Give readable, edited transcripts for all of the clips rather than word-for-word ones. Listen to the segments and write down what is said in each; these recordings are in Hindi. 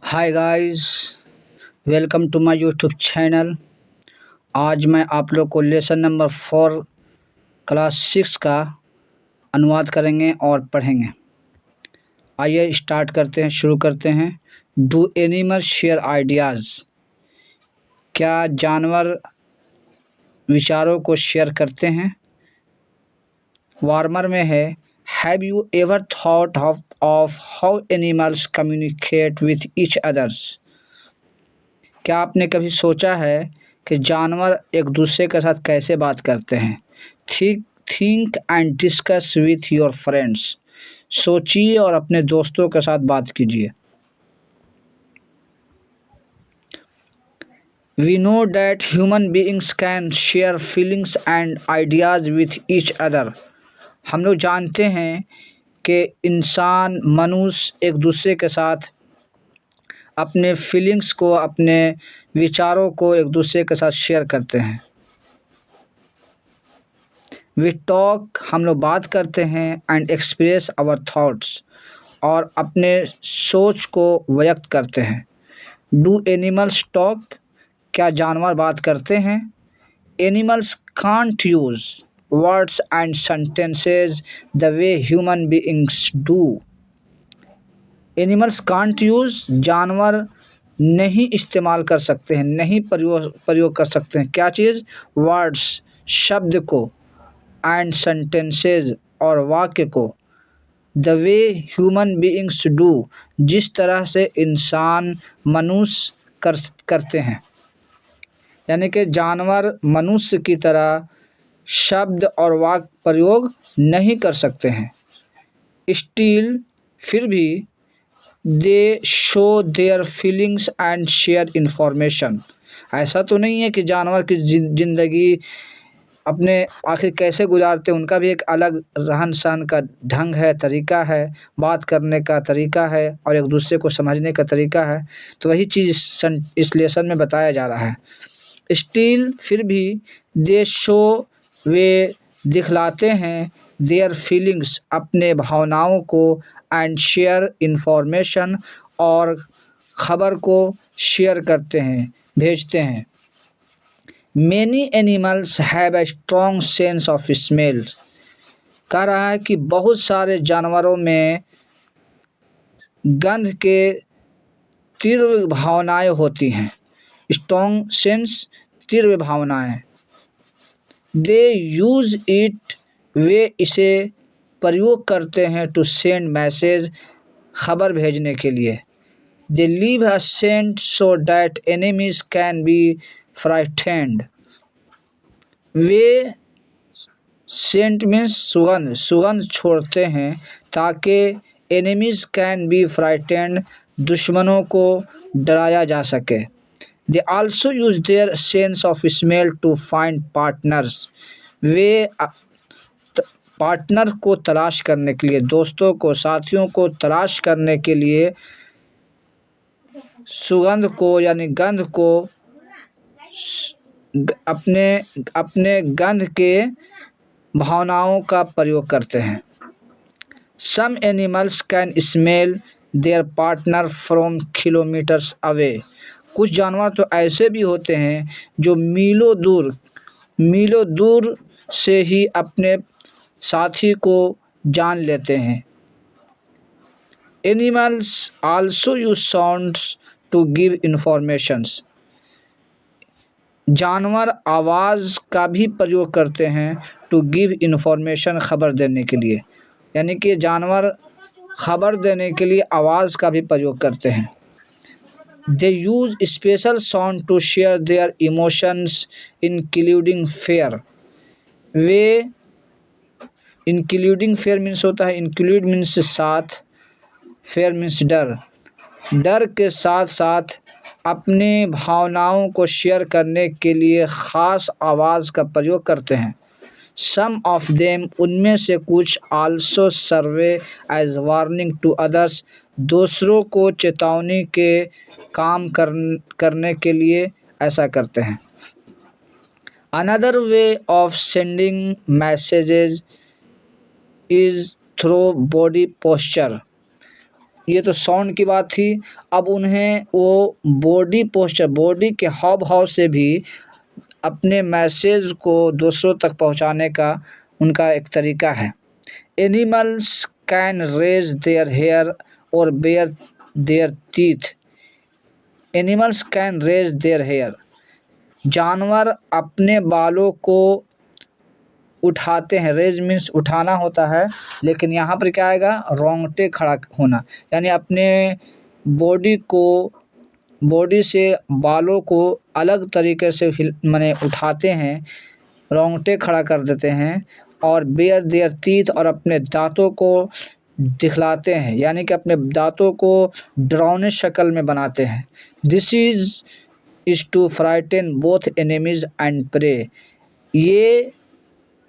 Hi guys, welcome to my YouTube channel. आज मैं आप लोग को लेसन नंबर 4 क्लास 6 का अनुवाद करेंगे और पढ़ेंगे। आइए स्टार्ट करते हैं, शुरू करते हैं। Do animal share ideas? क्या जानवर विचारों को शेयर करते हैं? वार्मर में है, have you ever thought of how animals communicate with each others? क्या आपने कभी सोचा है कि जानवर एक दूसरे के साथ कैसे बात करते हैं? Think and discuss with your friends. सोचिए और अपने दोस्तों के साथ बात कीजिए। We know that human beings can share feelings and ideas with each other. हम लोग जानते हैं कि मनुष्य एक दूसरे के साथ अपने फीलिंग्स को, अपने विचारों को एक दूसरे के साथ शेयर करते हैं। वी टॉक, हम लोग बात करते हैं, एंड एक्सप्रेस आवर थॉट्स, और अपने सोच को व्यक्त करते हैं। Do animals talk? क्या जानवर बात करते हैं? Animals can't use words and sentences the way human beings do. Animals can't use, जानवर नहीं इस्तेमाल कर सकते हैं, नहीं प्रयोग कर सकते हैं। क्या चीज़? वर्ड्स, शब्द को, एंड सेंटेंसेस, और वाक्य को, the way human beings do, जिस तरह से मनुष्य करते हैं। यानी कि जानवर मनुष्य की तरह शब्द और वाक्य प्रयोग नहीं कर सकते हैं। स्टिल, फिर भी, दे show their feelings and share information. ऐसा तो नहीं है कि जानवर की ज़िंदगी अपने आखिर कैसे गुजारते हैं, उनका भी एक अलग रहन-सहन का ढंग है, तरीका है, बात करने का तरीका है, और एक दूसरे को समझने का तरीका है। तो वही चीज़ इस लेसन में बताया जा रहा है। स्टिल, फिर भी, दे शो, वे दिखलाते हैं, देयर फीलिंग्स, अपने भावनाओं को, एंड शेयर इंफॉर्मेशन, और खबर को शेयर करते हैं, भेजते हैं। Many animals have a strong sense of smell। कह रहा है कि बहुत सारे जानवरों में गंध के तीव्र भावनाएं होती हैं। स्ट्रॉन्ग सेंस, तीव्र भावनाएं। दे यूज इट, वे इसे प्रयोग करते हैं, टू सेंड मैसेज, खबर भेजने के लिए। They leave a scent so that enemies can be frightened. वे, सेंट मीन्स सुगंध, सुगंध छोड़ते हैं ताकि एनिमीज कैन बी फ्राइटेंड, दुश्मनों को डराया जा सके। They also use their sense of smell to find partners. वे पार्टनर को तलाश करने के लिए, दोस्तों को, साथियों को तलाश करने के लिए सुगंध को, यानी गंध को, अपने अपने गंध के भावनाओं का प्रयोग करते हैं। Some animals can smell their partner from kilometres away. कुछ जानवर तो ऐसे भी होते हैं जो मीलों दूर से ही अपने साथी को जान लेते हैं। Animals also use sounds to give informations. जानवर आवाज़ का भी प्रयोग करते हैं, टू गिव इंफॉर्मेशन, खबर देने के लिए। यानी कि जानवर खबर देने के लिए आवाज़ का भी प्रयोग करते हैं। They use special sound to share their emotions including fear. वे, इंक्लूडिंग फेयर मीन्स होता है, इंक्लूड मीन्स साथ, फेयर मीन्स डर, डर के साथ साथ अपनी भावनाओं को शेयर करने के लिए ख़ास आवाज़ का प्रयोग करते हैं। सम ऑफ देम, उनमें से कुछ, also serve as warning to others, दूसरों को चेतावनी के काम करने के लिए ऐसा करते हैं। Another way of sending messages is through body posture. ये तो साउंड की बात थी। अब उन्हें वो बॉडी पोस्चर, बॉडी के हाव भाव से भी अपने मैसेज को दूसरों तक पहुंचाने का उनका एक तरीका है। Animals can raise their hair और bear their teeth. Animals can raise their hair, जानवर अपने बालों को उठाते हैं। रेज मीन्स उठाना होता है, लेकिन यहाँ पर क्या आएगा, रोंगटे खड़ा होना, यानी अपने बॉडी को, बॉडी से बालों को अलग तरीके से माने उठाते हैं, रोंगटे खड़ा कर देते हैं। और बेयर देयर टीथ, और अपने दांतों को दिखलाते हैं, यानी कि अपने दांतों को डरावनी शक्ल में बनाते हैं। This is to frighten both enemies and prey. ये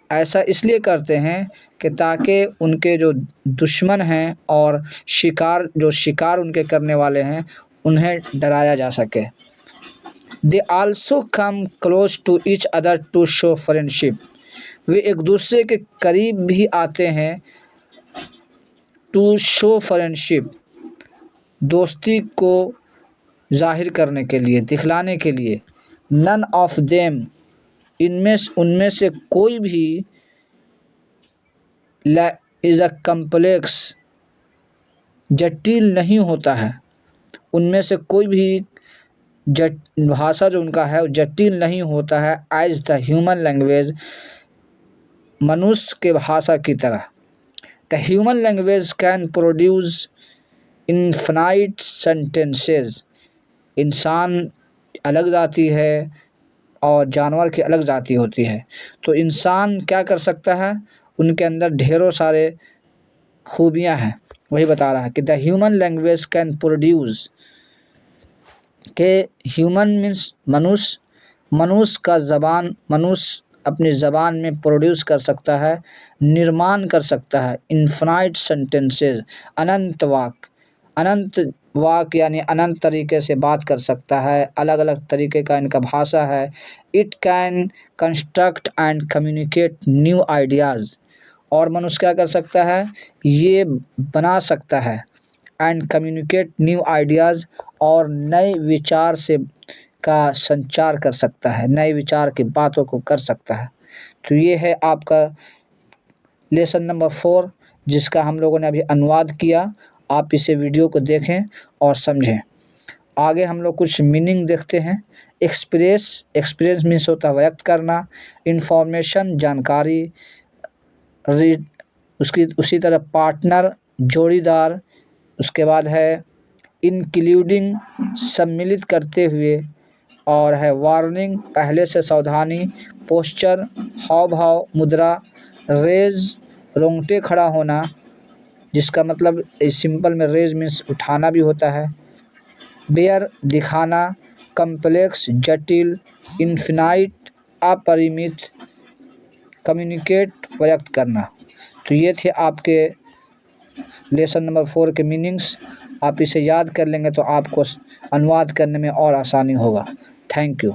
ऐसा इसलिए करते हैं कि ताकि उनके जो दुश्मन हैं और शिकार, जो शिकार उनके करने वाले हैं, उन्हें डराया जा सके। They also come close to each other to show friendship. वे एक दूसरे के करीब भी आते हैं, टू शो फ्रेंडशिप, दोस्ती को जाहिर करने के लिए, दिखलाने के लिए। नन ऑफ देम, उनमें से कोई भी इज अ कम्प्लेक्स, जटिल नहीं होता है। उनमें से कोई भी भाषा जो उनका है वो जटिल नहीं होता है। एज द ह्यूमन लैंग्वेज, मनुष्य के भाषा की तरह। The human language can produce infinite sentences. इंसान अलग जाति है और जानवर की अलग जाति होती है। तो इंसान क्या कर सकता है, उनके अंदर ढेरों सारे खूबियां हैं, वही बता रहा है कि the human language can produce, के ह्यूमन मीन्स मनुष्य, मनुष्य का ज़बान, मनुष्य अपनी ज़बान में प्रोड्यूस कर सकता है, निर्माण कर सकता है इनफिनाइट सेंटेंसेस, अनंत वाक्य। अनंत वाक्य यानी अनंत तरीके से बात कर सकता है, अलग अलग तरीके का इनका भाषा है। It can construct and communicate new ideas, और मनुष्य क्या कर सकता है, ये बना सकता है एंड कम्युनिकेट न्यू आइडियाज़, और नए विचार से का संचार कर सकता है, नए विचार की बातों को कर सकता है। तो ये है आपका लेसन नंबर 4, जिसका हम लोगों ने अभी अनुवाद किया। आप इसे वीडियो को देखें और समझें। आगे हम लोग कुछ मीनिंग देखते हैं। एक्सपीरियंस मीन्स होता है व्यक्त करना। इंफॉर्मेशन, जानकारी। रीड, उसी तरह पार्टनर, जोड़ीदार। उसके बाद है इंक्लूडिंग, सम्मिलित करते हुए। और है वार्निंग, पहले से सावधानी। पोस्चर, हाव भाव, मुद्रा। रेज, रोंगटे खड़ा होना, जिसका मतलब सिंपल में रेज मीन्स उठाना भी होता है। बेयर, दिखाना। कम्प्लेक्स, जटिल। इनफिनाइट, अपरिमित। कम्युनिकेट, व्यक्त करना। तो ये थे आपके लेसन नंबर 4 के मीनिंग्स। आप इसे याद कर लेंगे तो आपको अनुवाद करने में और आसानी होगा। Thank you.